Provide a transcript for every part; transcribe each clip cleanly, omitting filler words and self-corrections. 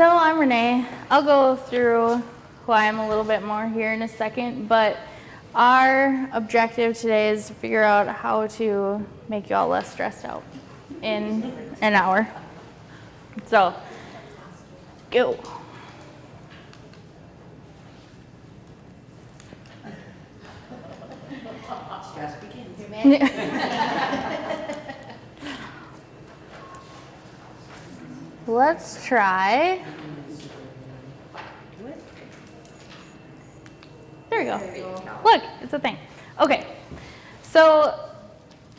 So I'm Renee. I'll go through who I am a little bit more here in a second, but our objective today is to figure out how to make you all less stressed out in an hour. So, go. Stress begins. Let's try. There we go. Look, it's a thing. Okay, so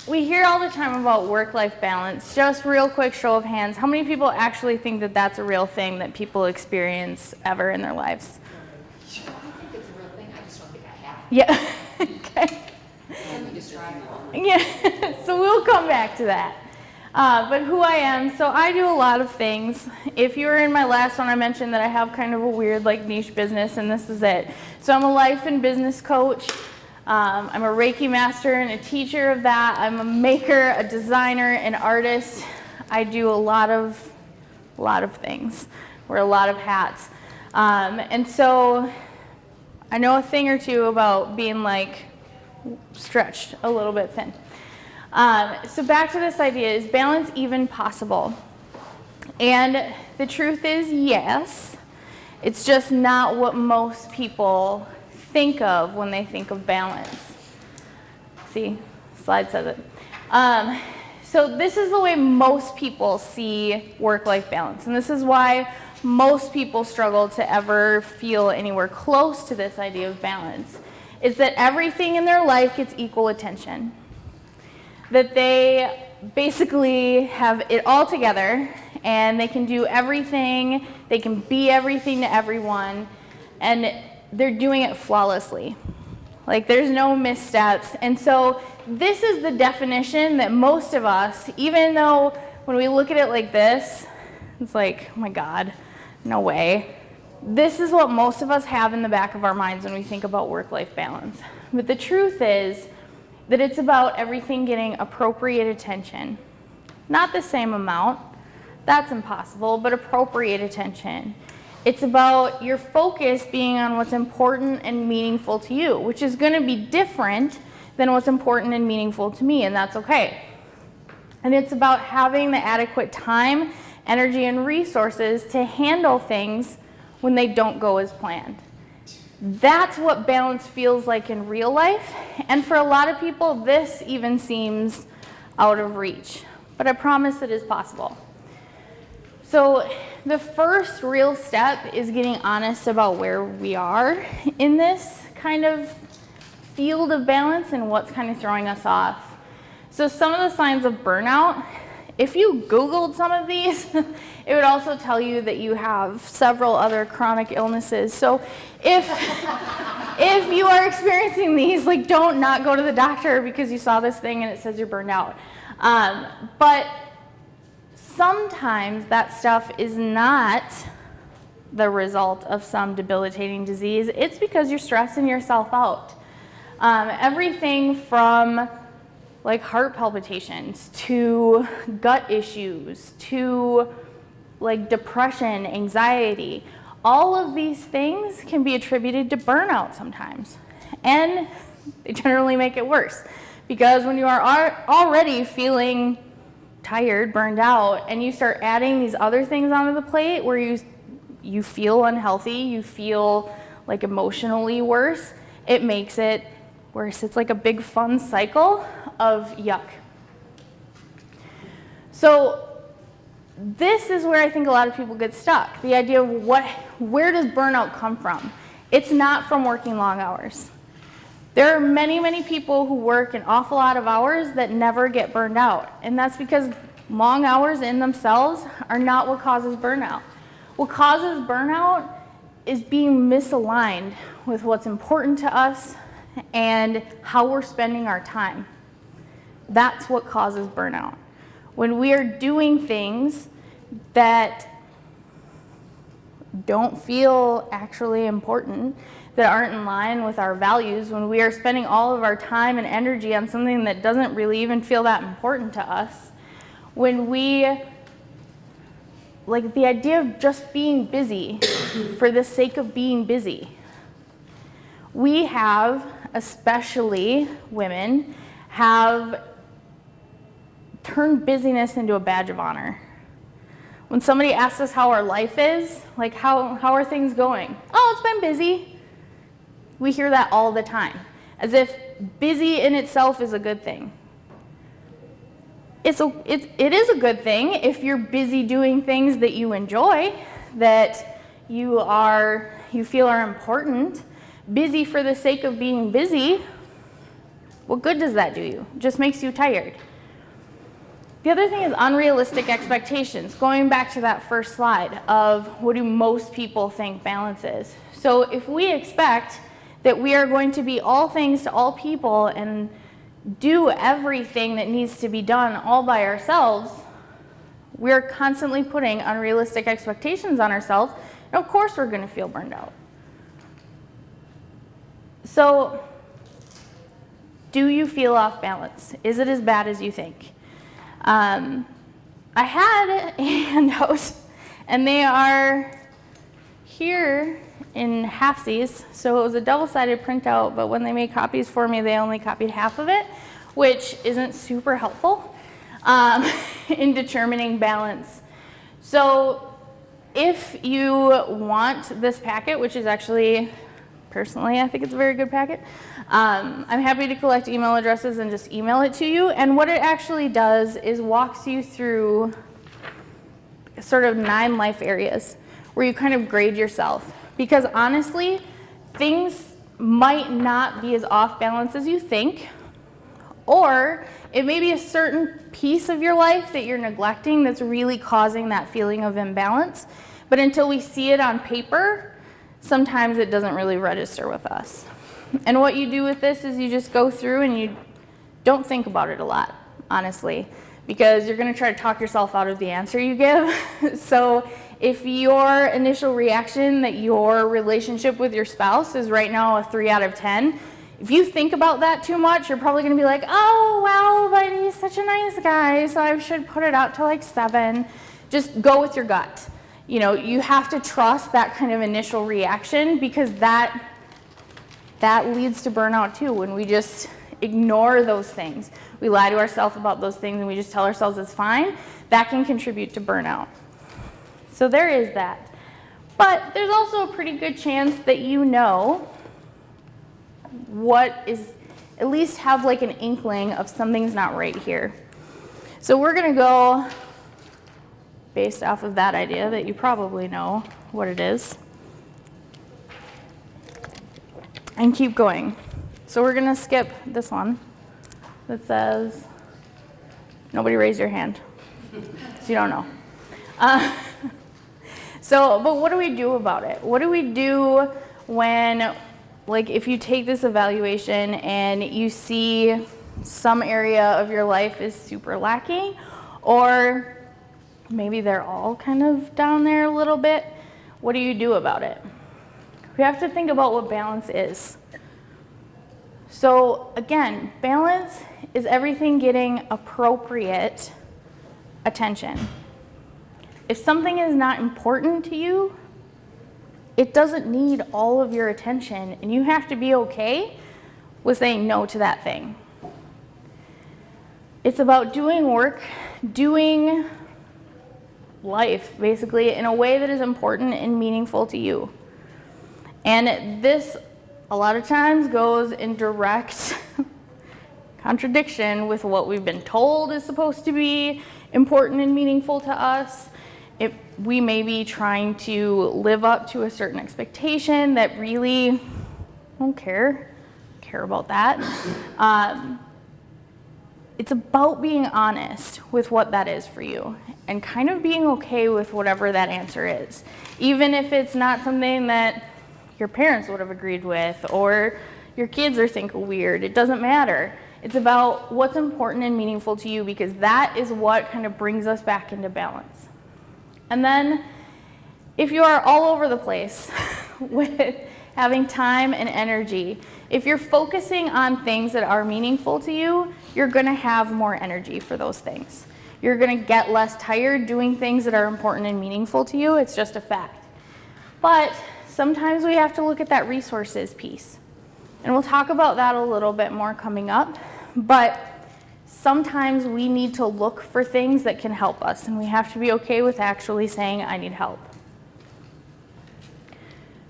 we hear all the time about work-life balance. Just real quick show of hands, how many people actually think that that's a real thing that people experience ever in their lives? I think it's a real thing, I just don't think I have. Yeah, okay. Let me describe it. Yeah, so we'll come back to that. But who I am, so I do a lot of things. If you were in my last one, I mentioned that I have kind of a weird niche business, and this is it. So I'm a life and business coach. I'm a Reiki master and a teacher of that. I'm a maker, a designer, an artist. I do a lot of things. Wear a lot of hats. And so I know a thing or two about being stretched a little bit thin. So back to this idea, is balance even possible? And the truth is yes. It's just not what most people think of when they think of balance. See, slide says it. So this is the way most people see work-life balance. And this is why most people struggle to ever feel anywhere close to this idea of balance. Is that everything in their life gets equal attention. That they basically have it all together and they can do everything, they can be everything to everyone, and they're doing it flawlessly. There's no missteps. And so this is the definition that most of us, even though when we look at it like this, it's like, oh my God, no way. This is what most of us have in the back of our minds when we think about work-life balance. But the truth is that it's about everything getting appropriate attention. Not the same amount, that's impossible, but appropriate attention. It's about your focus being on what's important and meaningful to you, which is going to be different than what's important and meaningful to me, and that's okay. And it's about having the adequate time, energy, and resources to handle things when they don't go as planned. That's what balance feels like in real life, and for a lot of people, this even seems out of reach, but I promise it is possible. So the first real step is getting honest about where we are in this kind of field of balance and what's kind of throwing us off. So some of the signs of burnout, if you Googled some of these, it would also tell you that you have several other chronic illnesses. So if you are experiencing these, don't not go to the doctor because you saw this thing and it says you're burned out. But sometimes that stuff is not the result of some debilitating disease. It's because you're stressing yourself out. Everything from heart palpitations to gut issues to depression, anxiety. All of these things can be attributed to burnout sometimes. And they generally make it worse because when you are already feeling tired, burned out, and you start adding these other things onto the plate where you feel unhealthy, you feel emotionally worse, it makes it worse. It's like a big fun cycle of yuck. So this is where I think a lot of people get stuck. The idea of where does burnout come from? It's not from working long hours. There are many, many people who work an awful lot of hours that never get burned out. And that's because long hours in themselves are not what causes burnout. What causes burnout is being misaligned with what's important to us and how we're spending our time. That's what causes burnout. When we are doing things that don't feel actually important, that aren't in line with our values, when we are spending all of our time and energy on something that doesn't really even feel that important to us, when we like the idea of just being busy for the sake of being busy. We have, especially women, have turned busyness into a badge of honor. When somebody asks us how our life is, like how are things going? Oh, it's been busy. We hear that all the time, as if busy in itself is a good thing. It is a good thing if you're busy doing things that you enjoy, that you feel are important. Busy for the sake of being busy, what good does that do you? It just makes you tired. The other thing is unrealistic expectations. Going back to that first slide of what do most people think balance is. So if we expect that we are going to be all things to all people and do everything that needs to be done all by ourselves, we're constantly putting unrealistic expectations on ourselves, and of course we're going to feel burned out. So, do you feel off balance? Is it as bad as you think? I had a handout, and they are here in halfsies, so it was a double-sided printout, but when they made copies for me, they only copied half of it, which isn't super helpful in determining balance. So if you want this packet, which is actually, personally, I think it's a very good packet, I'm happy to collect email addresses and just email it to you, and what it actually does is walks you through sort of 9 life areas where you kind of grade yourself. Because honestly, things might not be as off balance as you think, or it may be a certain piece of your life that you're neglecting that's really causing that feeling of imbalance. But until we see it on paper, sometimes it doesn't really register with us. And what you do with this is you just go through and you don't think about it a lot, honestly, because you're going to try to talk yourself out of the answer you give. So if your initial reaction that your relationship with your spouse is right now a 3 out of 10, if you think about that too much, you're probably going to be like, oh, well, but he's such a nice guy, so I should put it out to like 7. Just go with your gut. You know, you have to trust that kind of initial reaction, because that leads to burnout too, when we just ignore those things. We lie to ourselves about those things and we just tell ourselves it's fine. That can contribute to burnout. So there is that. But there's also a pretty good chance that you know what is, at least have like an inkling of something's not right here. So we're going to go based off of that idea that you probably know what it is, and keep going. So we're going to skip this one that says, nobody raise your hand, so you don't know. But what do we do about it? What do we do when, like, if you take this evaluation and you see some area of your life is super lacking, or maybe they're all kind of down there a little bit, what do you do about it? We have to think about what balance is. So again, balance is everything getting appropriate attention. If something is not important to you, it doesn't need all of your attention, and you have to be okay with saying no to that thing. It's about doing work, doing life, basically, in a way that is important and meaningful to you. And this, a lot of times, goes in direct contradiction with what we've been told is supposed to be important and meaningful to us. We may be trying to live up to a certain expectation that really don't care about that. It's about being honest with what that is for you and kind of being okay with whatever that answer is. Even if it's not something that your parents would have agreed with or your kids are thinking weird, it doesn't matter. It's about what's important and meaningful to you, because that is what kind of brings us back into balance. And then if you are all over the place with having time and energy, if you're focusing on things that are meaningful to you, you're going to have more energy for those things. You're going to get less tired doing things that are important and meaningful to you. It's just a fact. But sometimes we have to look at that resources piece. And we'll talk about that a little bit more coming up. But sometimes we need to look for things that can help us, and we have to be okay with actually saying, I need help.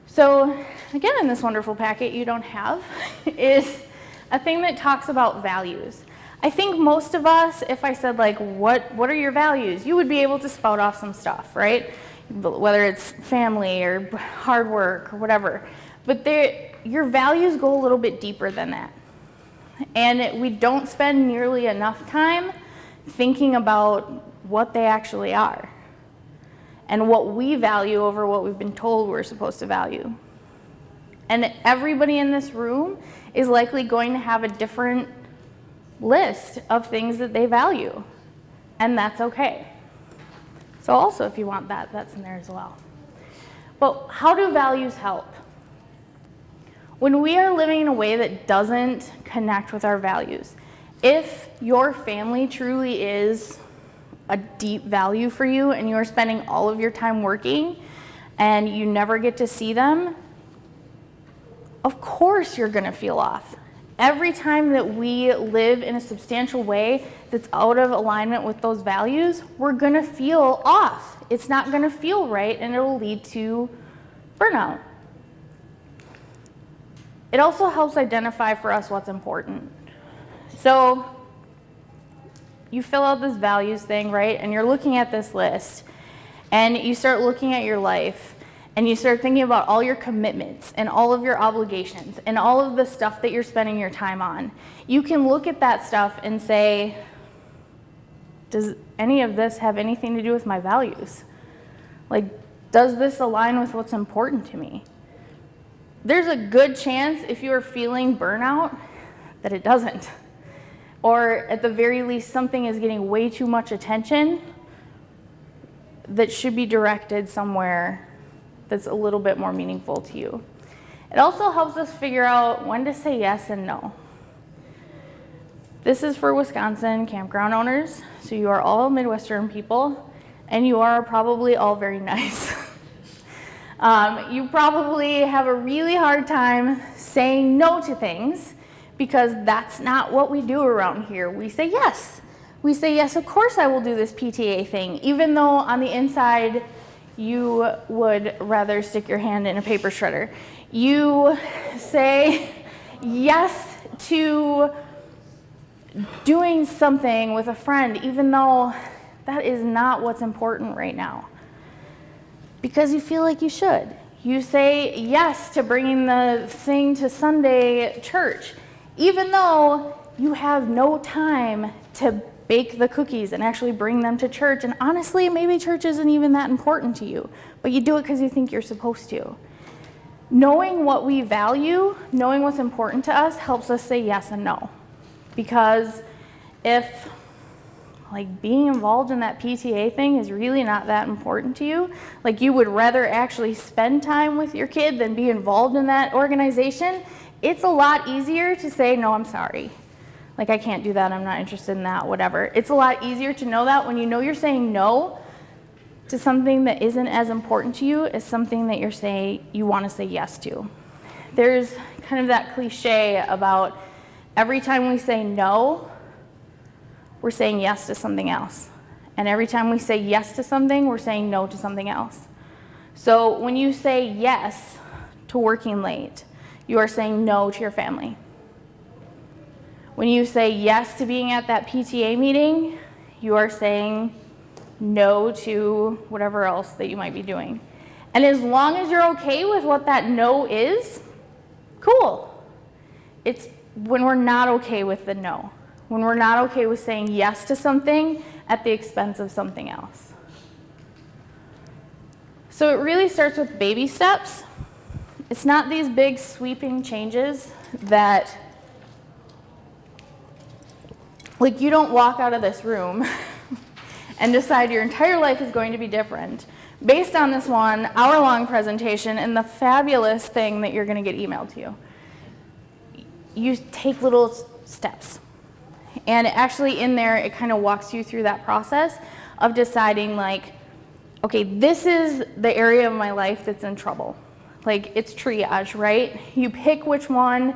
So again, in this wonderful packet you don't have is a thing that talks about values. I think most of us, if I said like, what are your values? You would be able to spout off some stuff, right? Whether it's family or hard work or whatever. But your values go a little bit deeper than that. And we don't spend nearly enough time thinking about what they actually are and what we value over what we've been told we're supposed to value. And everybody in this room is likely going to have a different list of things that they value, and that's okay. So also, if you want that, that's in there as well. But how do values help? When we are living in a way that doesn't connect with our values, if your family truly is a deep value for you and you're spending all of your time working and you never get to see them, of course you're going to feel off. Every time that we live in a substantial way that's out of alignment with those values, we're going to feel off. It's not going to feel right, and it will lead to burnout. It also helps identify for us what's important. So you fill out this values thing, right? And you're looking at this list, and you start looking at your life, and you start thinking about all your commitments and all of your obligations and all of the stuff that you're spending your time on. You can look at that stuff and say, does any of this have anything to do with my values? Like, does this align with what's important to me? There's a good chance if you are feeling burnout that it doesn't. Or at the very least, something is getting way too much attention that should be directed somewhere that's a little bit more meaningful to you. It also helps us figure out when to say yes and no. This is for Wisconsin campground owners, so you are all Midwestern people, and you are probably all very nice. You probably have a really hard time saying no to things because that's not what we do around here. We say yes. We say, yes, of course I will do this PTA thing, even though on the inside you would rather stick your hand in a paper shredder. You say yes to doing something with a friend, even though that is not what's important right now, because you feel like you should. You say yes to bringing the thing to Sunday church, even though you have no time to bake the cookies and actually bring them to church. And honestly, maybe church isn't even that important to you, but you do it because you think you're supposed to. Knowing what we value, knowing what's important to us, helps us say yes and no. Because if like being involved in that PTA thing is really not that important to you, like you would rather actually spend time with your kid than be involved in that organization, it's a lot easier to say, no, I'm sorry. Like, I can't do that, I'm not interested in that, whatever. It's a lot easier to know that when you know you're saying no to something that isn't as important to you as something that you want to say yes to. There's kind of that cliche about every time we say no, we're saying yes to something else. And every time we say yes to something, we're saying no to something else. So when you say yes to working late, you are saying no to your family. When you say yes to being at that PTA meeting, you are saying no to whatever else that you might be doing. And as long as you're okay with what that no is, cool. It's when we're not okay with the no, when we're not okay with saying yes to something at the expense of something else. So it really starts with baby steps. It's not these big sweeping changes that, like, you don't walk out of this room and decide your entire life is going to be different based on this 1 hour-long presentation and the fabulous thing that you're going to get emailed to you. You take little steps. And actually in there, it kind of walks you through that process of deciding like, okay, this is the area of my life that's in trouble. Like it's triage, right? You pick which one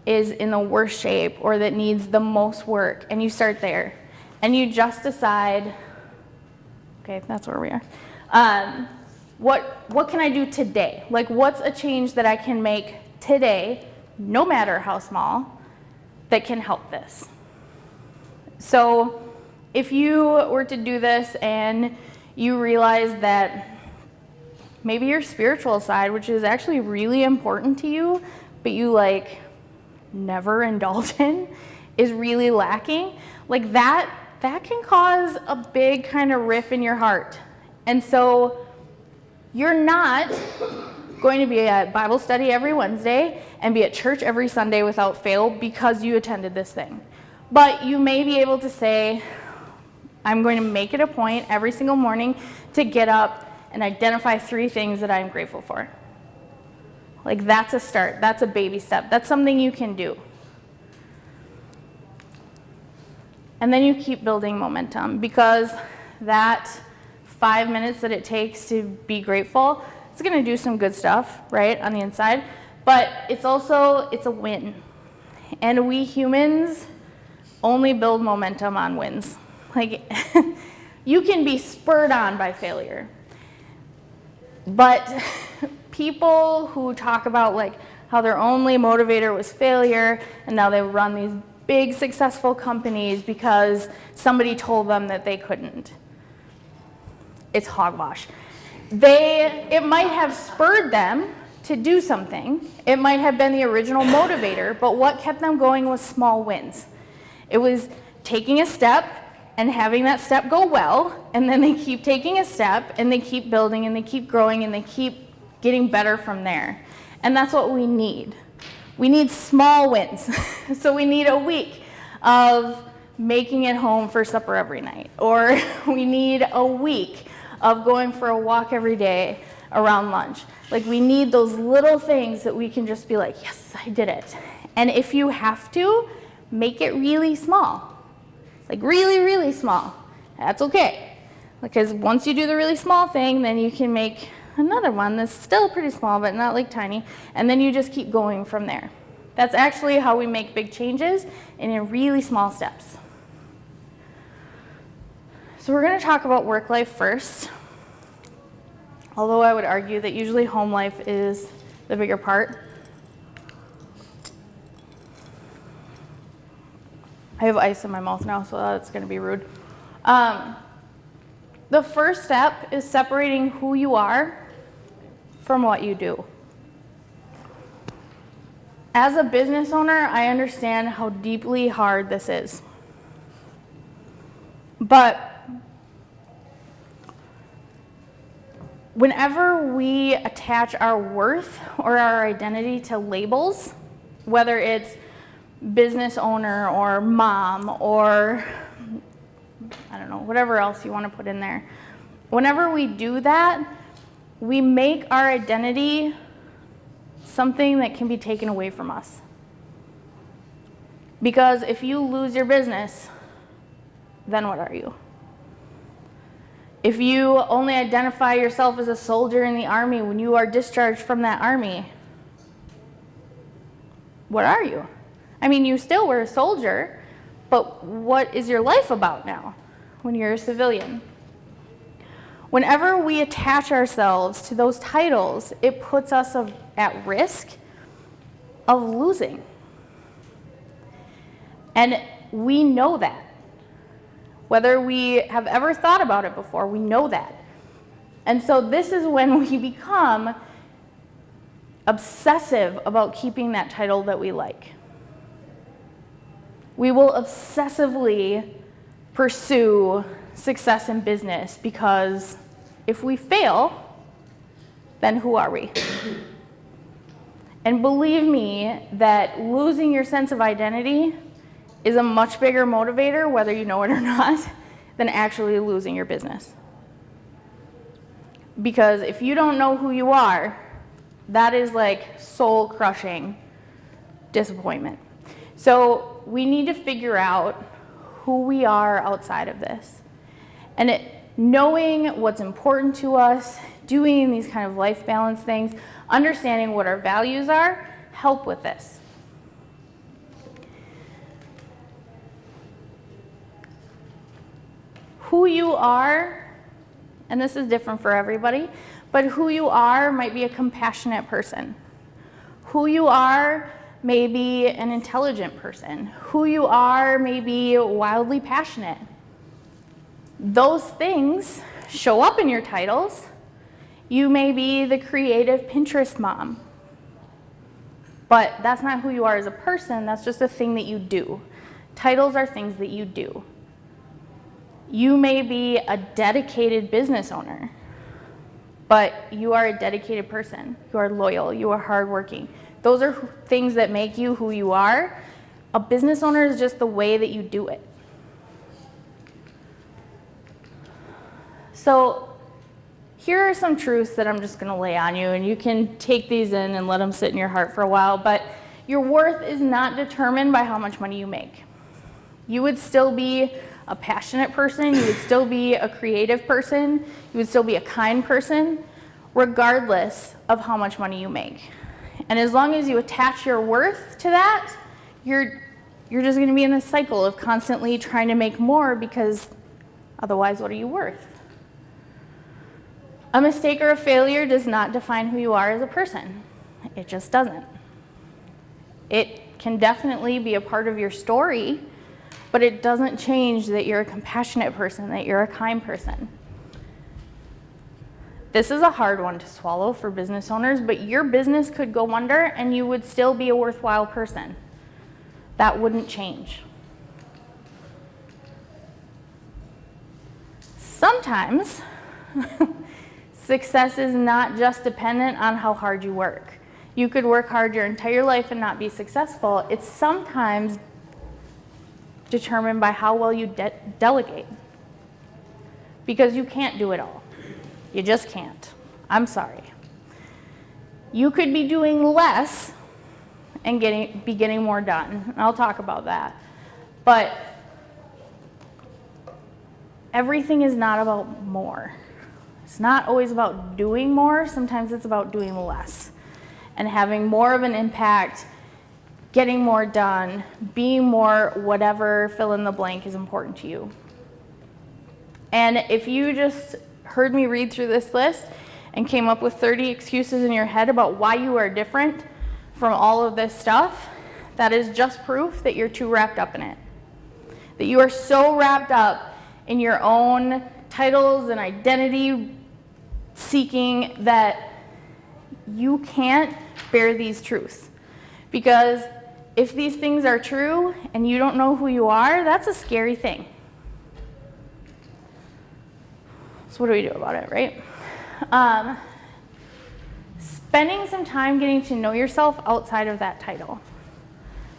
is in the worst shape or that needs the most work, and you start there. And you just decide, okay, that's where we are. What can I do today? Like what's a change that I can make today, no matter how small, that can help this? So if you were to do this and you realize that maybe your spiritual side, which is actually really important to you, but you like never indulge in, is really lacking, like that can cause a big kind of riff in your heart. And so you're not going to be at Bible study every Wednesday and be at church every Sunday without fail because you attended this thing. But you may be able to say, I'm going to make it a point every single morning to get up and identify 3 things that I'm grateful for. Like that's a start, that's a baby step, that's something you can do. And then you keep building momentum, because that 5 minutes that it takes to be grateful, it's gonna do some good stuff, right, on the inside, but it's a win. And we humans only build momentum on wins. Like, you can be spurred on by failure. But people who talk about like how their only motivator was failure, and now they run these big successful companies because somebody told them that they couldn't. It's hogwash. It might have spurred them to do something. It might have been the original motivator, but what kept them going was small wins. It was taking a step and having that step go well, and then they keep taking a step, and they keep building, and they keep growing, and they keep getting better from there. And that's what we need. We need small wins. So we need a week of making it home for supper every night, or we need a week of going for a walk every day around lunch. Like we need those little things that we can just be like, yes, I did it. And if you have to, make it really small. Like really, really small. That's okay. Because once you do the really small thing, then you can make another one that's still pretty small, but not like tiny. And then you just keep going from there. That's actually how we make big changes, in really small steps. So we're going to talk about work life first. Although I would argue that usually home life is the bigger part. I have ice in my mouth now, so that's going to be rude. The first step is separating who you are from what you do. As a business owner, I understand how deeply hard this is. But whenever we attach our worth or our identity to labels, whether it's business owner or mom or I don't know, whatever else you want to put in there. Whenever we do that, we make our identity something that can be taken away from us. Because if you lose your business, then what are you? If you only identify yourself as a soldier in the army when you are discharged from that army, what are you? I mean, you still were a soldier, but what is your life about now when you're a civilian? Whenever we attach ourselves to those titles, it puts us at risk of losing. And we know that. Whether we have ever thought about it before, we know that. And so this is when we become obsessive about keeping that title that we like. We will obsessively pursue success in business because if we fail, then who are we? And believe me that losing your sense of identity is a much bigger motivator, whether you know it or not, than actually losing your business. Because if you don't know who you are, that is like soul-crushing disappointment. So we need to figure out who we are outside of this. And knowing what's important to us, doing these kind of life balance things, understanding what our values are, help with this. Who you are, and this is different for everybody, but who you are might be a compassionate person. Who you are may be an intelligent person. Who you are may be wildly passionate. Those things show up in your titles. You may be the creative Pinterest mom. But that's not who you are as a person, that's just a thing that you do. Titles are things that you do. You may be a dedicated business owner, but you are a dedicated person. You are loyal, you are hardworking. Those are things that make you who you are. A business owner is just the way that you do it. So here are some truths that I'm just going to lay on you, and you can take these in and let them sit in your heart for a while, but your worth is not determined by how much money you make. You would still be a passionate person, you would still be a creative person, you would still be a kind person, regardless of how much money you make. And as long as you attach your worth to that, you're just going to be in this cycle of constantly trying to make more, because otherwise, what are you worth? A mistake or a failure does not define who you are as a person. It just doesn't. It can definitely be a part of your story, but it doesn't change that you're a compassionate person, that you're a kind person. This is a hard one to swallow for business owners, but your business could go under and you would still be a worthwhile person. That wouldn't change. Sometimes success is not just dependent on how hard you work. You could work hard your entire life and not be successful. It's sometimes determined by how well you delegate. Because you can't do it all. You just can't. I'm sorry. You could be doing less and be getting more done. And I'll talk about that. But everything is not about more. It's not always about doing more. Sometimes it's about doing less and having more of an impact, getting more done, being more whatever fill in the blank is important to you. And if you just heard me read through this list and came up with 30 excuses in your head about why you are different from all of this stuff, that is just proof that you're too wrapped up in it. That you are so wrapped up in your own titles and identity seeking that you can't bear these truths. Because if these things are true and you don't know who you are, that's a scary thing. So what do we do about it, right? Spending some time getting to know yourself outside of that title.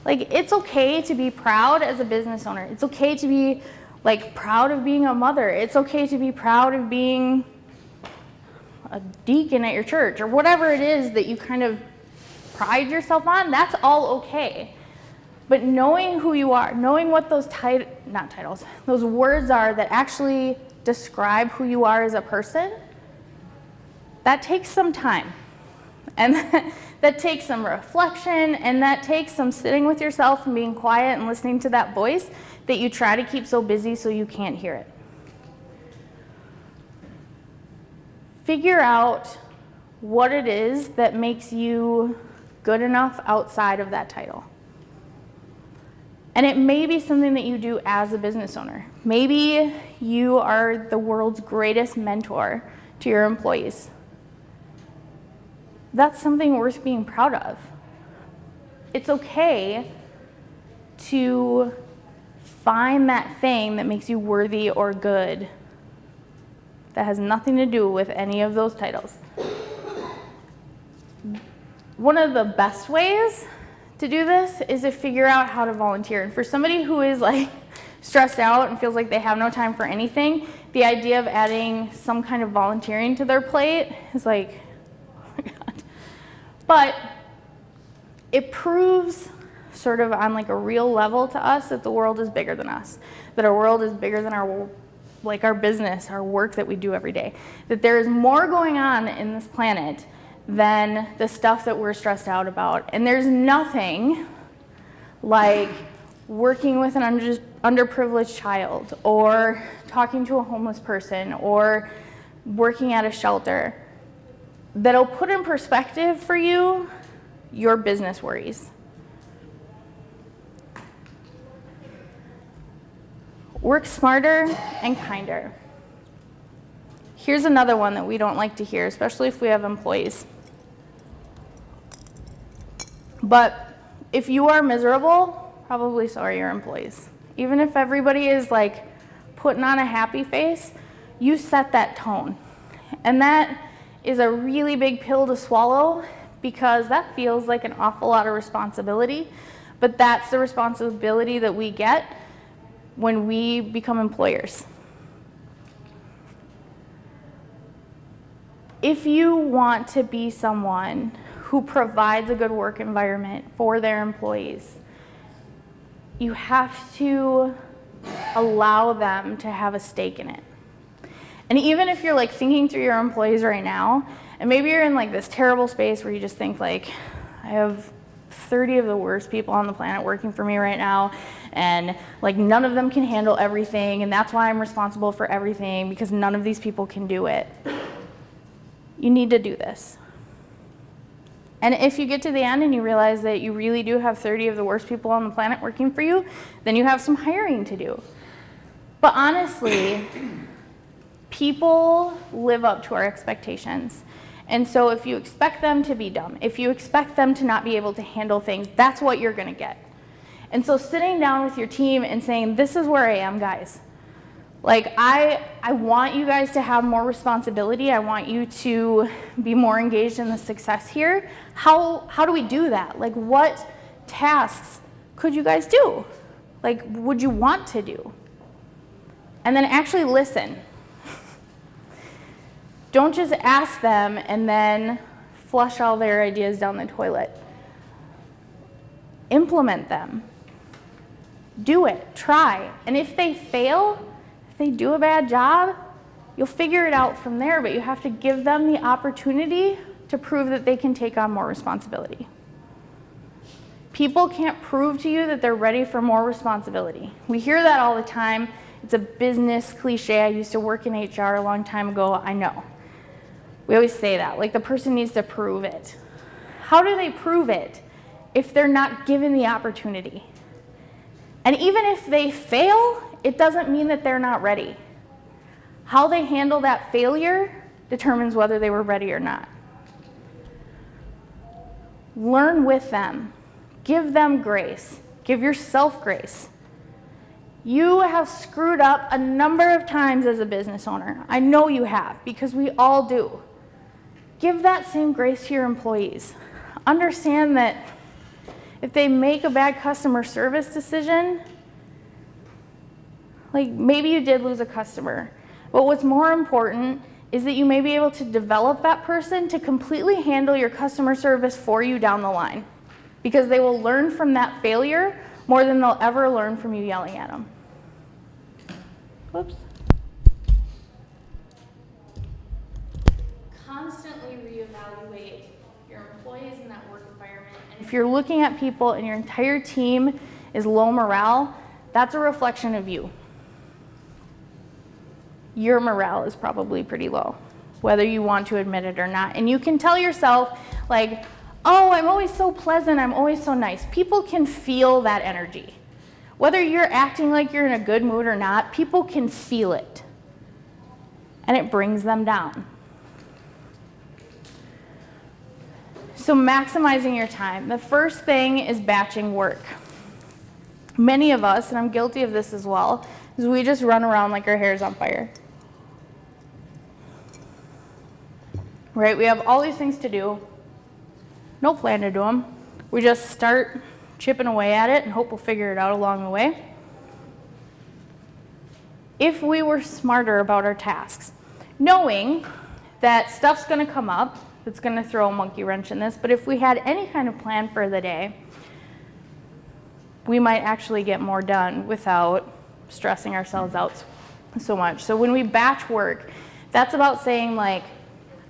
Like, it's okay to be proud as a business owner. It's okay to be proud of being a mother. It's okay to be proud of being a deacon at your church, or whatever it is that you kind of pride yourself on. That's all okay. But knowing who you are, knowing what those those words are that actually describe who you are as a person, that takes some time. And that takes some reflection, and that takes some sitting with yourself and being quiet and listening to that voice that you try to keep so busy so you can't hear it. Figure out what it is that makes you good enough outside of that title. And it may be something that you do as a business owner. Maybe you are the world's greatest mentor to your employees. That's something worth being proud of. It's okay to find that thing that makes you worthy or good that has nothing to do with any of those titles. One of the best ways to do this is to figure out how to volunteer. And for somebody who is stressed out and feels like they have no time for anything, the idea of adding some kind of volunteering to their plate is oh my God. But it proves sort of on like a real level to us that the world is bigger than us, that our world is bigger than our business, our work that we do every day, that there is more going on in this planet than the stuff that we're stressed out about. And there's nothing like working with an underprivileged child, or talking to a homeless person, or working at a shelter that'll put in perspective for you your business worries. Work smarter and kinder. Here's another one that we don't like to hear, especially if we have employees. But if you are miserable, probably so are your employees. Even if everybody is like putting on a happy face, you set that tone. And that is a really big pill to swallow, because that feels like an awful lot of responsibility, but that's the responsibility that we get when we become employers. If you want to be someone who provides a good work environment for their employees, you have to allow them to have a stake in it. And even if you're like thinking through your employees right now, and maybe you're in like this terrible space where you just think like, I have 30 of the worst people on the planet working for me right now, and like none of them can handle everything, and that's why I'm responsible for everything, because none of these people can do it. You need to do this. And if you get to the end and you realize that you really do have 30 of the worst people on the planet working for you, then you have some hiring to do. But honestly, people live up to our expectations. And so if you expect them to be dumb, if you expect them to not be able to handle things, that's what you're going to get. And so sitting down with your team and saying, this is where I am, guys. Like, I want you guys to have more responsibility. I want you to be more engaged in the success here. How do we do that? Like, what tasks could you guys do? Like, would you want to do? And then actually listen. Don't just ask them and then flush all their ideas down the toilet. Implement them. Do it. Try. And if they fail, if they do a bad job, you'll figure it out from there, but you have to give them the opportunity to prove that they can take on more responsibility. People can't prove to you that they're ready for more responsibility. We hear that all the time. It's a business cliche. I used to work in HR a long time ago. I know. We always say that, like the person needs to prove it. How do they prove it if they're not given the opportunity? And even if they fail, it doesn't mean that they're not ready. How they handle that failure determines whether they were ready or not. Learn with them. Give them grace. Give yourself grace. You have screwed up a number of times as a business owner. I know you have, because we all do. Give that same grace to your employees. Understand that if they make a bad customer service decision, like maybe you did lose a customer, but what's more important is that you may be able to develop that person to completely handle your customer service for you down the line, because they will learn from that failure more than they'll ever learn from you yelling at them. Whoops. Constantly reevaluate your employees in that work environment. And if you're looking at people and your entire team is low morale, that's a reflection of you. Your morale is probably pretty low, whether you want to admit it or not. And you can tell yourself, like, oh, I'm always so pleasant, I'm always so nice. People can feel that energy. Whether you're acting like you're in a good mood or not, people can feel it. And it brings them down. So maximizing your time. The first thing is batching work. Many of us, and I'm guilty of this as well, is we just run around like our hair's on fire. Right? We have all these things to do. No plan to do them. We just start chipping away at it and hope we'll figure it out along the way. If we were smarter about our tasks, knowing that stuff's going to come up that's going to throw a monkey wrench in this, but if we had any kind of plan for the day, we might actually get more done without stressing ourselves out so much. So when we batch work, that's about saying like,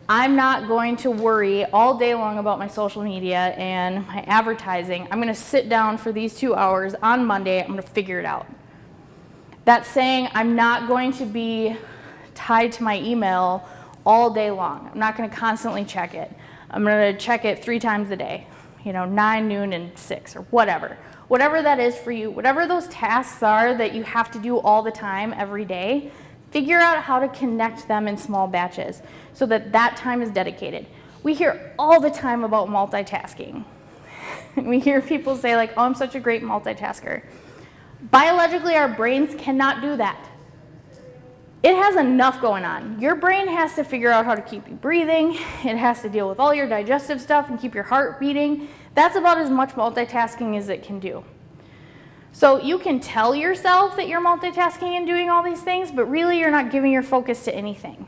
I'm not going to worry all day long about my social media and my advertising. I'm going to sit down for these 2 hours on Monday. I'm going to figure it out. That's saying I'm not going to be tied to my email all day long. I'm not going to constantly check it. I'm going to check it 3 times a day, 9, noon, and 6, or whatever. Whatever that is for you, whatever those tasks are that you have to do all the time, every day, figure out how to connect them in small batches so that that time is dedicated. We hear all the time about multitasking. We hear people say like, oh, I'm such a great multitasker. Biologically, our brains cannot do that. It has enough going on. Your brain has to figure out how to keep you breathing. It has to deal with all your digestive stuff and keep your heart beating. That's about as much multitasking as it can do. So you can tell yourself that you're multitasking and doing all these things, but really you're not giving your focus to anything.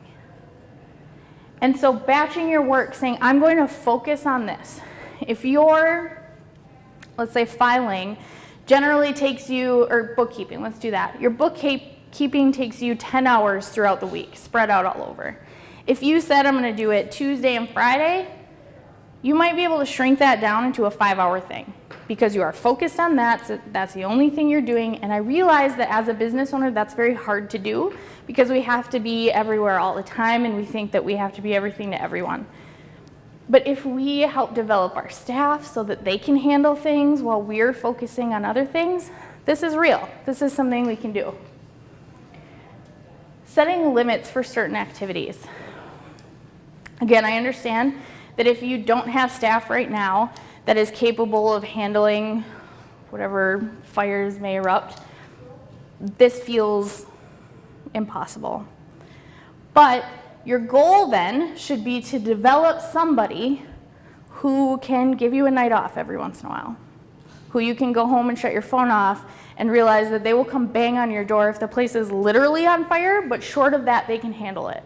And so batching your work, saying, I'm going to focus on this. If you're, let's say, filing, generally takes you, or bookkeeping, let's do that. Your bookkeeping takes you 10 hours throughout the week, spread out all over. If you said I'm going to do it Tuesday and Friday, you might be able to shrink that down into a 5-hour thing because you are focused on that, so that's the only thing you're doing. And I realize that as a business owner, that's very hard to do because we have to be everywhere all the time and we think that we have to be everything to everyone. But if we help develop our staff so that they can handle things while we're focusing on other things, this is real. This is something we can do. Setting limits for certain activities. Again, I understand that if you don't have staff right now that is capable of handling whatever fires may erupt, this feels impossible. But your goal then should be to develop somebody who can give you a night off every once in a while, who you can go home and shut your phone off and realize that they will come bang on your door if the place is literally on fire, but short of that, they can handle it.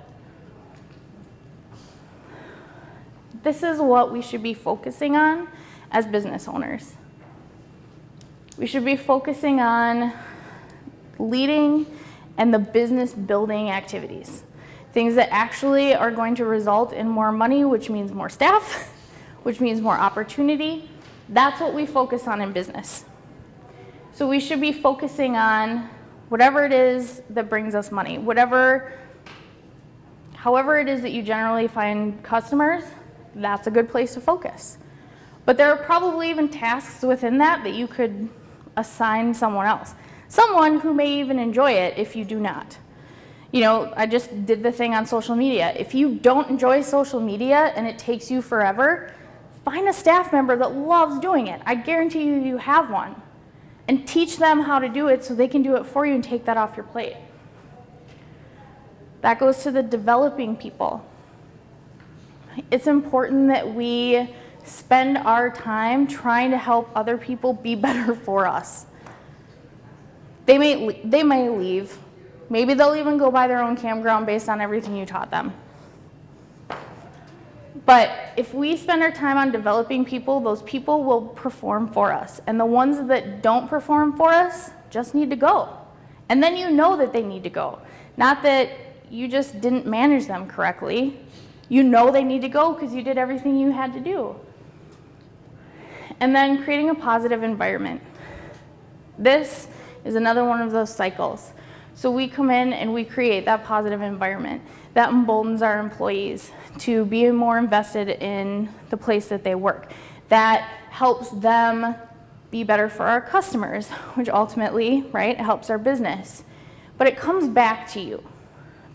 This is what we should be focusing on as business owners. We should be focusing on leading and the business building activities. Things that actually are going to result in more money, which means more staff, which means more opportunity. That's what we focus on in business. So we should be focusing on whatever it is that brings us money, however it is that you generally find customers, that's a good place to focus. But there are probably even tasks within that you could assign someone else. Someone who may even enjoy it if you do not. I just did the thing on social media. If you don't enjoy social media and it takes you forever, find a staff member that loves doing it. I guarantee you have one. And teach them how to do it so they can do it for you and take that off your plate. That goes to the developing people. It's important that we spend our time trying to help other people be better for us. They may leave. Maybe they'll even go buy their own campground based on everything you taught them. But if we spend our time on developing people, those people will perform for us. And the ones that don't perform for us just need to go. And then you know that they need to go. Not that you just didn't manage them correctly. You know they need to go because you did everything you had to do. And then creating a positive environment. This is another one of those cycles. So we come in and we create that positive environment that emboldens our employees to be more invested in the place that they work. That helps them be better for our customers, which ultimately, right, helps our business. But it comes back to you.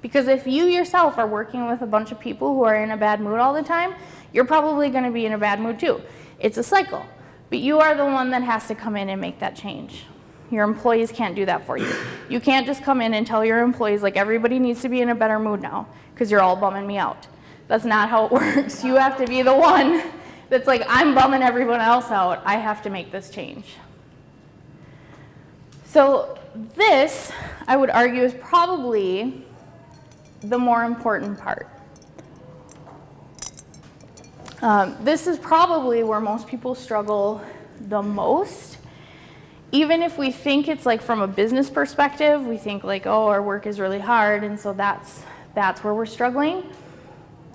Because if you yourself are working with a bunch of people who are in a bad mood all the time, you're probably going to be in a bad mood too. It's a cycle. But you are the one that has to come in and make that change. Your employees can't do that for you. You can't just come in and tell your employees, like, everybody needs to be in a better mood now because you're all bumming me out. That's not how it works. You have to be the one that's like, I'm bumming everyone else out. I have to make this change. So this, I would argue, is probably the more important part. This is probably where most people struggle the most, even if we think it's like from a business perspective, we think like, oh, our work is really hard, and so that's where we're struggling.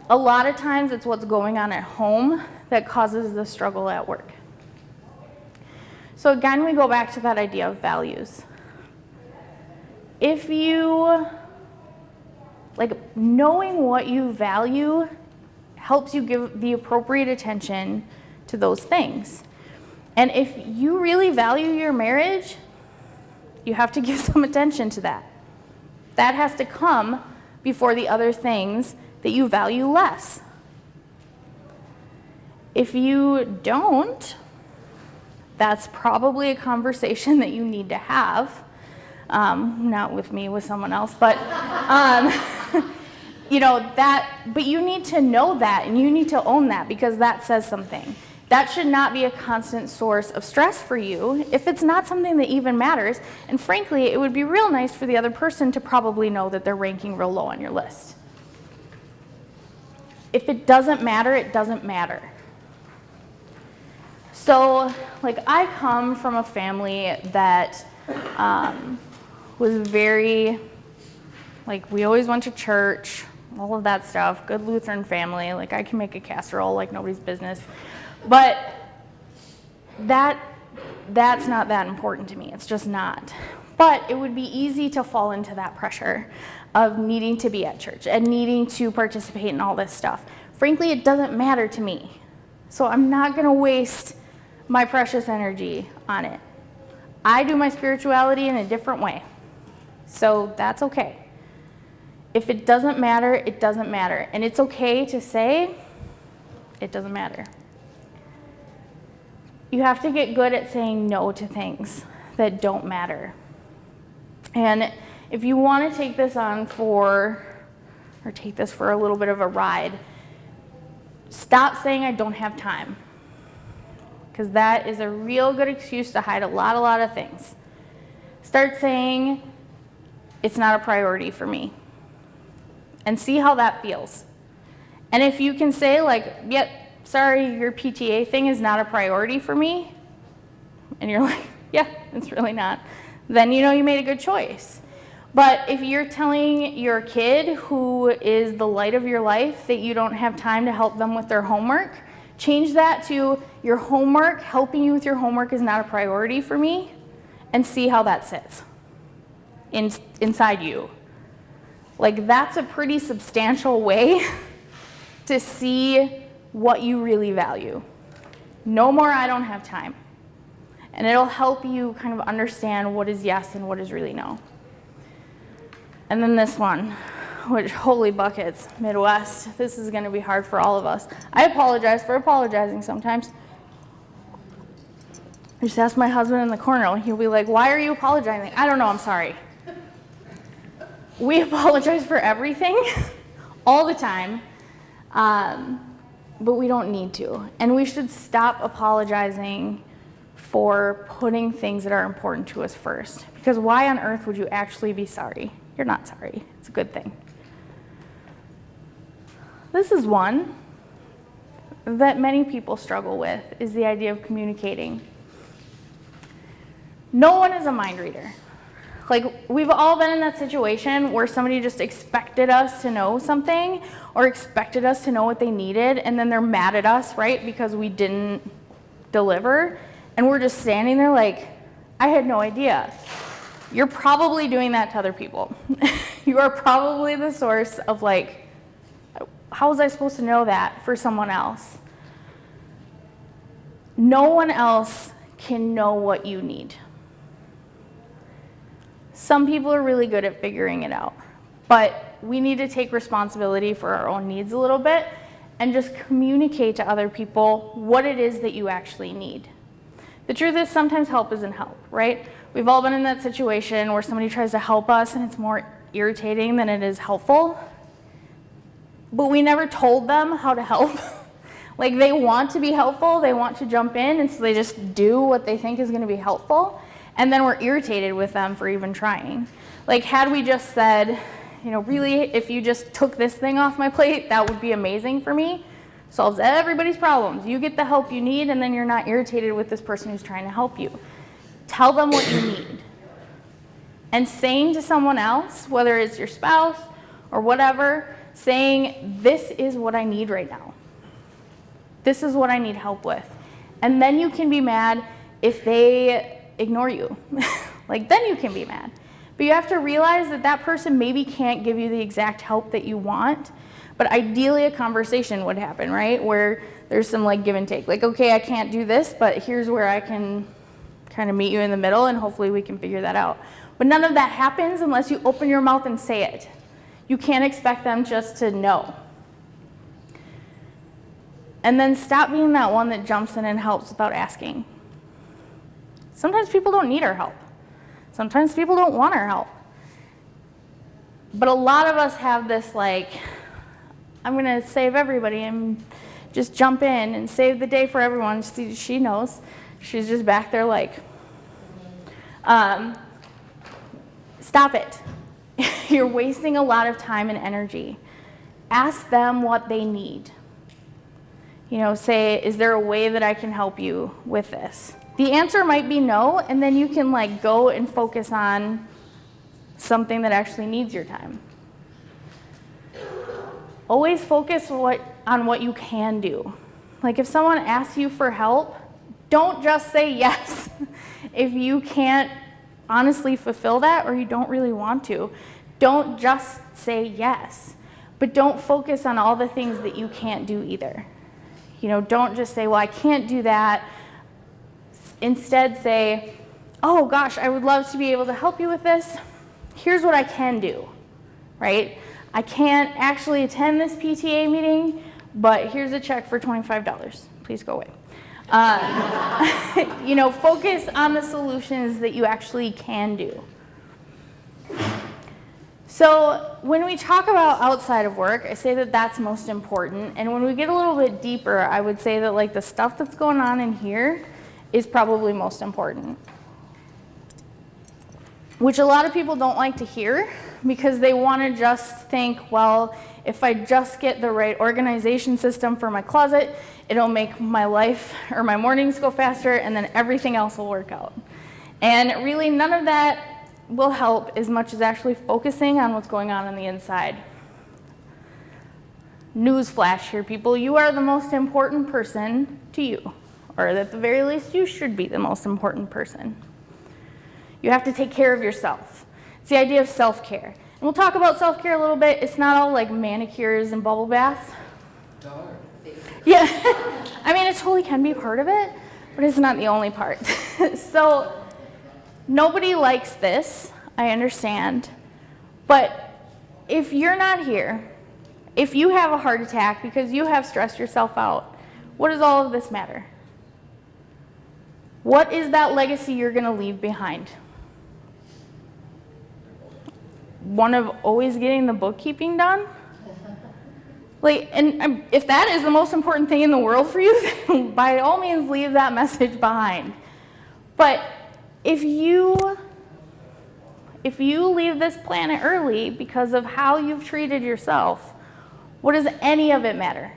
A lot of times it's what's going on at home that causes the struggle at work. So again, we go back to that idea of values. If you, like, knowing what you value helps you give the appropriate attention to those things. And if you really value your marriage, you have to give some attention to that. That has to come before the other things that you value less. If you don't, that's probably a conversation that you need to have. Not with me, with someone else, but but you need to know that, and you need to own that, because that says something. That should not be a constant source of stress for you if it's not something that even matters. And frankly, it would be real nice for the other person to probably know that they're ranking real low on your list. If it doesn't matter, it doesn't matter. So, like, I come from a family that was very, like, we always went to church, all of that stuff, good Lutheran family, like, I can make a casserole like nobody's business. But that's not that important to me. It's just not. But it would be easy to fall into that pressure of needing to be at church and needing to participate in all this stuff. Frankly, it doesn't matter to me. So I'm not going to waste my precious energy on it. I do my spirituality in a different way. So that's okay. If it doesn't matter, it doesn't matter. And it's okay to say, it doesn't matter. You have to get good at saying no to things that don't matter. And if you want to take this for a little bit of a ride, stop saying I don't have time. Because that is a real good excuse to hide a lot of things. Start saying it's not a priority for me. And see how that feels. And if you can say, like, yep, sorry, your PTA thing is not a priority for me, and you're like, yeah, it's really not, then you know you made a good choice. But if you're telling your kid, who is the light of your life, that you don't have time to help them with their homework, change that to your homework, helping you with your homework is not a priority for me, and see how that sits inside you. Like, that's a pretty substantial way to see what you really value. No more I don't have time. And it'll help you kind of understand what is yes and what is really no. And then this one, which, holy buckets, Midwest, this is going to be hard for all of us. I apologize for apologizing sometimes. I just ask my husband in the corner, he'll be like, why are you apologizing? I don't know, I'm sorry. We apologize for everything, all the time, but we don't need to. And we should stop apologizing for putting things that are important to us first. Because why on earth would you actually be sorry? You're not sorry. It's a good thing. This is one that many people struggle with, is the idea of communicating. No one is a mind reader. Like, we've all been in that situation where somebody just expected us to know something or expected us to know what they needed, and then they're mad at us, right, because we didn't deliver, and we're just standing there like, I had no idea. You're probably doing that to other people. You are probably the source of, like, how was I supposed to know that for someone else? No one else can know what you need. Some people are really good at figuring it out, but we need to take responsibility for our own needs a little bit and just communicate to other people what it is that you actually need. The truth is, sometimes help isn't help, right? We've all been in that situation where somebody tries to help us and it's more irritating than it is helpful, but we never told them how to help. Like, they want to be helpful, they want to jump in, and so they just do what they think is going to be helpful. And then we're irritated with them for even trying. Like, had we just said, really, if you just took this thing off my plate, that would be amazing for me. Solves everybody's problems. You get the help you need, and then you're not irritated with this person who's trying to help you. Tell them what you need. And saying to someone else, whether it's your spouse or whatever, saying, this is what I need right now. This is what I need help with. And then you can be mad if they ignore you. Like, then you can be mad. But you have to realize that that person maybe can't give you the exact help that you want, but ideally a conversation would happen, right? Where there's some like give and take. Like, okay, I can't do this, but here's where I can kind of meet you in the middle, and hopefully we can figure that out. But none of that happens unless you open your mouth and say it. You can't expect them just to know. And then stop being that one that jumps in and helps without asking. Sometimes people don't need our help. Sometimes people don't want our help. But a lot of us have this like, I'm gonna save everybody and just jump in and save the day for everyone. She knows. She's just back there like, stop it. You're wasting a lot of time and energy. Ask them what they need. You know, say, is there a way that I can help you with this? The answer might be no, and then you can like go and focus on something that actually needs your time. Always focus on what you can do. Like if someone asks you for help, don't just say yes. If you can't honestly fulfill that or you don't really want to, don't just say yes. But don't focus on all the things that you can't do either. You know, don't just say, well, I can't do that. Instead say, oh gosh, I would love to be able to help you with this. Here's what I can do, right? I can't actually attend this PTA meeting, but here's a check for $25. Please go away. You know, focus on the solutions that you actually can do. So when we talk about outside of work, I say that that's most important. And when we get a little bit deeper, I would say that like the stuff that's going on in here is probably most important. Which a lot of people don't like to hear because they want to just think, well, if I just get the right organization system for my closet, it'll make my life or my mornings go faster and then everything else will work out. And really none of that will help as much as actually focusing on what's going on the inside. Newsflash here, people, you are the most important person to you, or at the very least, you should be the most important person. You have to take care of yourself. It's the idea of self-care. And we'll talk about self-care a little bit. It's not all like manicures and bubble baths. Darn. Yeah, I mean, it totally can be part of it, but it's not the only part. So nobody likes this, I understand. But if you're not here, if you have a heart attack because you have stressed yourself out, what does all of this matter? What is that legacy you're going to leave behind? One of always getting the bookkeeping done? Like, and if that is the most important thing in the world for you, then by all means leave that message behind. But if you leave this planet early because of how you've treated yourself, what does any of it matter?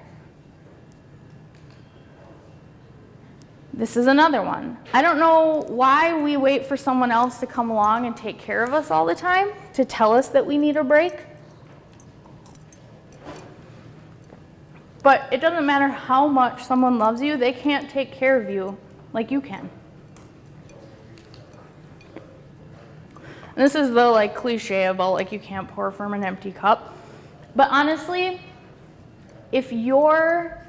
This is another one. I don't know why we wait for someone else to come along and take care of us all the time, to tell us that we need a break. But it doesn't matter how much someone loves you, they can't take care of you like you can. And this is the like cliche about like you can't pour from an empty cup. But honestly, if you're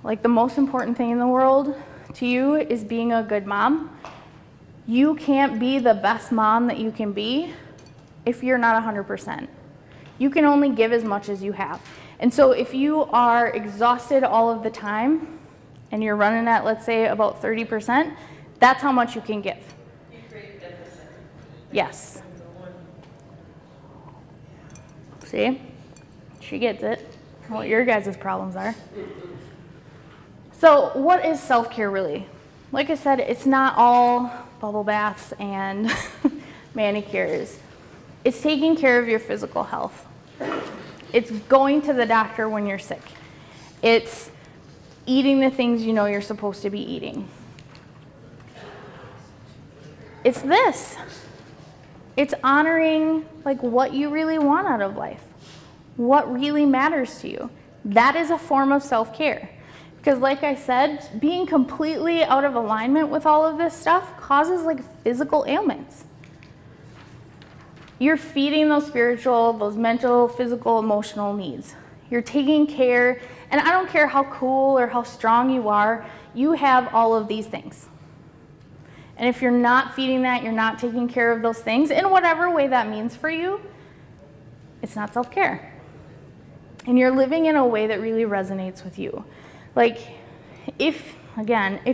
like the most important thing in the world to you is being a good mom, you can't be the best mom that you can be if you're not 100%. You can only give as much as you have. And so if you are exhausted all of the time and you're running at, let's say, about 30%, that's how much you can give. Yes. See? She gets it. What your guys' problems are. So what is self-care really? Like I said, it's not all bubble baths and manicures. It's taking care of your physical health. It's going to the doctor when you're sick. It's eating the things you know you're supposed to be eating. It's this. It's honoring like what you really want out of life, what really matters to you. That is a form of self-care. Because like I said, being completely out of alignment with all of this stuff causes like physical ailments. You're feeding those spiritual, those mental, physical, emotional needs. You're taking care, and I don't care how cool or how strong you are, you have all of these things. And if you're not feeding that, you're not taking care of those things, in whatever way that means for you, it's not self-care. And you're living in a way that really resonates with you. Like, if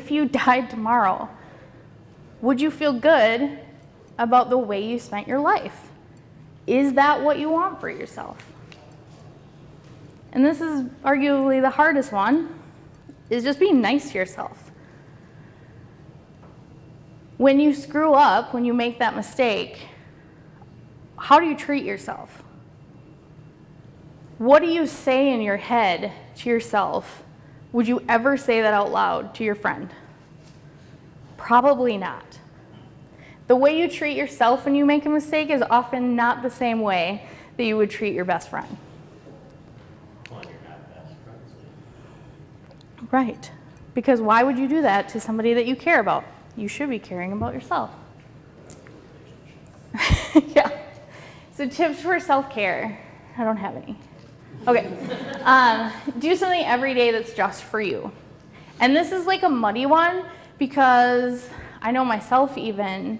you died tomorrow, would you feel good about the way you spent your life? Is that what you want for yourself? And this is arguably the hardest one, is just being nice to yourself. When you screw up, when you make that mistake, how do you treat yourself? What do you say in your head to yourself? Would you ever say that out loud to your friend? Probably not. The way you treat yourself when you make a mistake is often not the same way that you would treat your best friend. Well, you're not best friends. Right. Because why would you do that to somebody that you care about? You should be caring about yourself. Yeah. So tips for self-care. I don't have any. Okay. Do something every day that's just for you. And this is like a muddy one because I know myself even,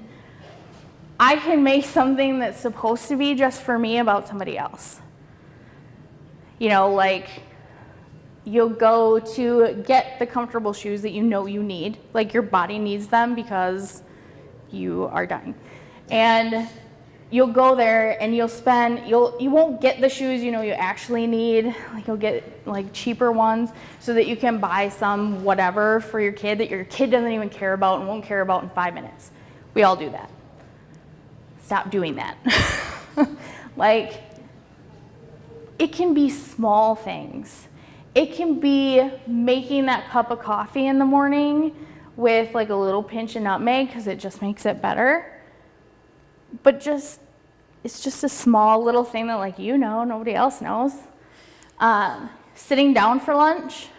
I can make something that's supposed to be just for me about somebody else. You know, like you'll go to get the comfortable shoes that you know you need, like your body needs them because you are dying. And you'll go there and you won't get the shoes you know you actually need, like you'll get like cheaper ones so that you can buy some whatever for your kid that your kid doesn't even care about and won't care about in 5 minutes. We all do that. Stop doing that. Like, it can be small things. It can be making that cup of coffee in the morning with like a little pinch of nutmeg because it just makes it better. But it's just a small little thing that like you know, nobody else knows. Sitting down for lunch,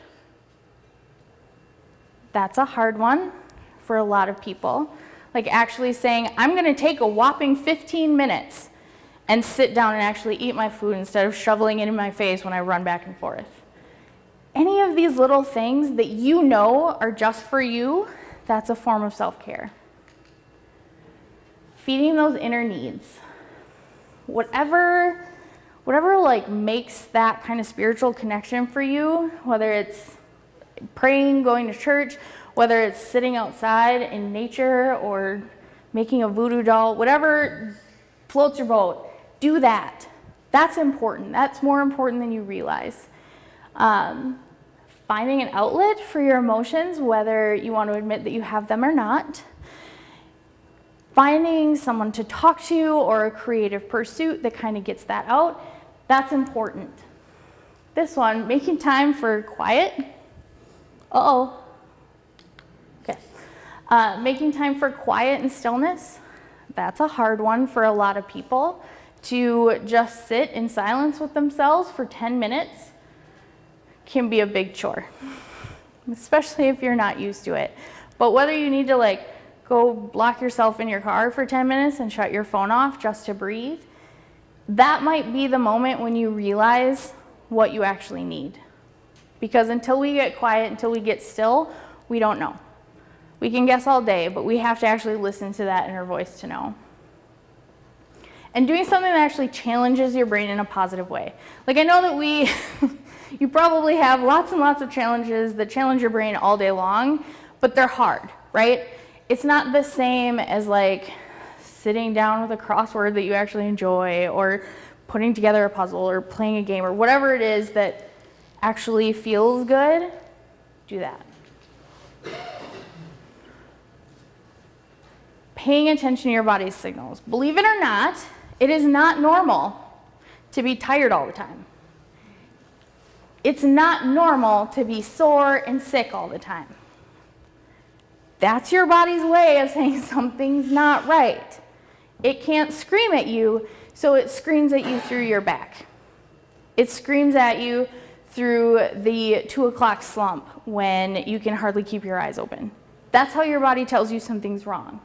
that's a hard one for a lot of people. Like actually saying, I'm gonna take a whopping 15 minutes and sit down and actually eat my food instead of shoveling it in my face when I run back and forth. Any of these little things that you know are just for you, that's a form of self-care. Feeding those inner needs. Whatever like makes that kind of spiritual connection for you, whether it's praying, going to church, whether it's sitting outside in nature or making a voodoo doll, whatever floats your boat, do that. That's important. That's more important than you realize. Finding an outlet for your emotions, whether you want to admit that you have them or not. Finding someone to talk to or a creative pursuit that kind of gets that out, that's important. This one, making time for quiet. Okay. Making time for quiet and stillness, that's a hard one for a lot of people. To just sit in silence with themselves for 10 minutes can be a big chore, especially if you're not used to it. But whether you need to like go lock yourself in your car for 10 minutes and shut your phone off just to breathe, that might be the moment when you realize what you actually need. Because until we get quiet, until we get still, we don't know. We can guess all day, but we have to actually listen to that inner voice to know. And doing something that actually challenges your brain in a positive way. Like I know that you probably have lots and lots of challenges that challenge your brain all day long, but they're hard, right? It's not the same as like sitting down with a crossword that you actually enjoy or putting together a puzzle or playing a game or whatever it is that actually feels good. Do that. Paying attention to your body's signals. Believe it or not, it is not normal to be tired all the time. It's not normal to be sore and sick all the time. That's your body's way of saying something's not right. It can't scream at you, so it screams at you through your back. It screams at you through the 2 o'clock slump when you can hardly keep your eyes open. That's how your body tells you something's wrong.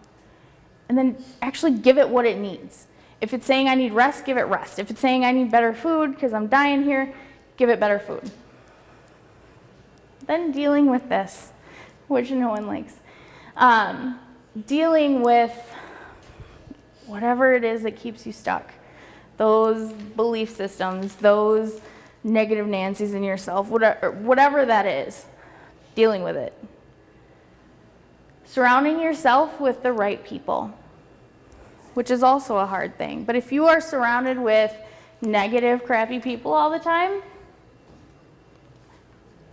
And then actually give it what it needs. If it's saying I need rest, give it rest. If it's saying I need better food because I'm dying here, give it better food. Then dealing with this, which no one likes. Dealing with whatever it is that keeps you stuck. Those belief systems, those negative Nancys in yourself, whatever that is, dealing with it. Surrounding yourself with the right people, which is also a hard thing. But if you are surrounded with negative, crappy people all the time,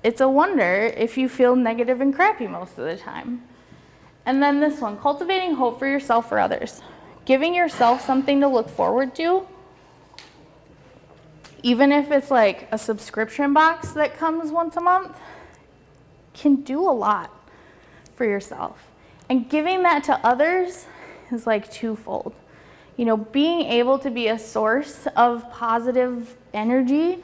it's a wonder if you feel negative and crappy most of the time. And then this one, cultivating hope for yourself or others. Giving yourself something to look forward to, even if it's like a subscription box that comes once a month, can do a lot for yourself. And giving that to others is like twofold. You know, being able to be a source of positive energy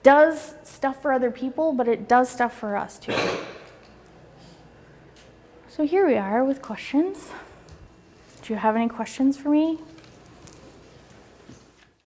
does stuff for other people, but it does stuff for us too. So here we are with questions. Do you have any questions for me?